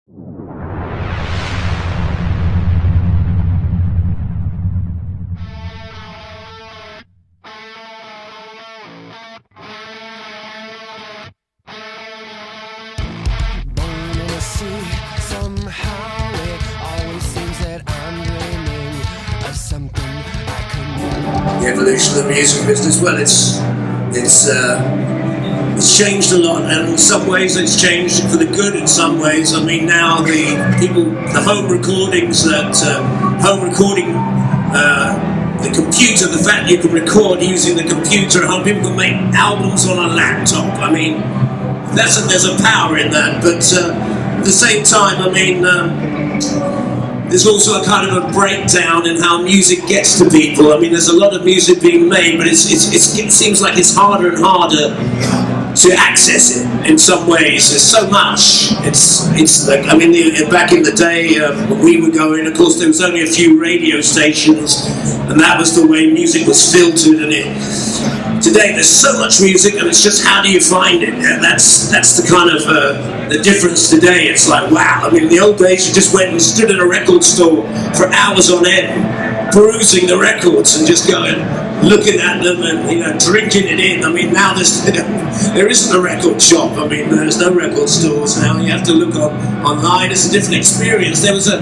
Somehow it always seems that I'm dreaming of something I could never. The evolution of the music business, well, it's changed a lot, and in some ways it's changed for the good. In some ways, I mean, now the home recordings the computer, the fact you can record using the computer at home, people can make albums on a laptop. I mean, there's a power in that, but at the same time, I mean, there's also a kind of a breakdown in how music gets to people. I mean, there's a lot of music being made, but it seems like it's harder and harder to access it in some ways. There's so much. It's like, I mean, back in the day when we were going, of course, there was only a few radio stations, and that was the way music was filtered. And today there's so much music, and it's just how do you find it? And that's the kind of the difference today. It's like, wow. I mean, in the old days, you just went and stood in a record store for hours on end, perusing the records and just going, looking at them and, you know, drinking it in. I mean, now there isn't a record shop. I mean, there's no record stores now. You have to look online. It's a different experience. There was a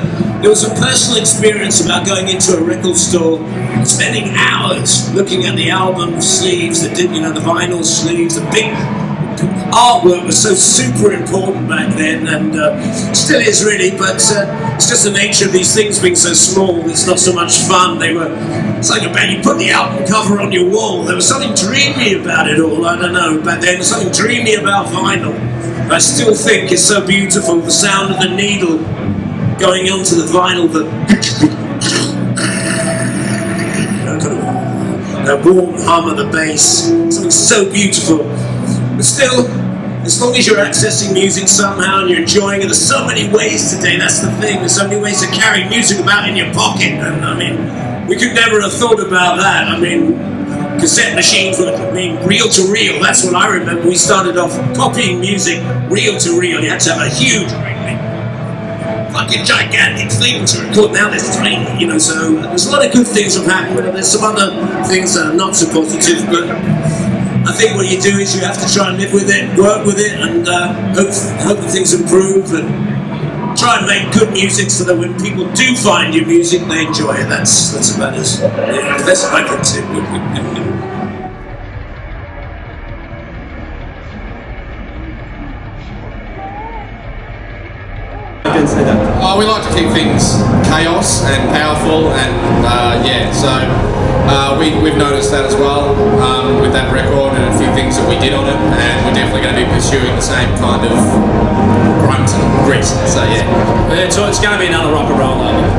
personal experience about going into a record store, spending hours looking at the album sleeves, the vinyl sleeves, the big artwork was so super important back then, and still is really, but it's just the nature of these things being so small. It's not so much fun. It's like a band, you put the album cover on your wall. There was something dreamy about it all. I don't know, back then, something dreamy about vinyl. I still think it's so beautiful, the sound of the needle going onto the vinyl, the warm hum of the bass, something so beautiful. But still, as long as you're accessing music somehow and you're enjoying it, there's so many ways today. That's the thing. There's so many ways to carry music about in your pocket. And I mean, we could never have thought about that. I mean, cassette machines were, reel to reel. That's what I remember. We started off copying music reel to reel. You had to have a huge, fucking gigantic thing to record. Now there's tiny, you know. So there's a lot of good things have happened. There's some other things that are not so positive, but I think what you do is you have to try and live with it, work with it, and hope that things improve, and try and make good music so that when people do find your music, they enjoy it. That's about as best I can do. We like to keep things chaos and powerful, and we've noticed that as well with that record and a few things that we did on it, and we're definitely going to be pursuing the same kind of grunt and grit. So yeah, it's going to be another rock and roll album.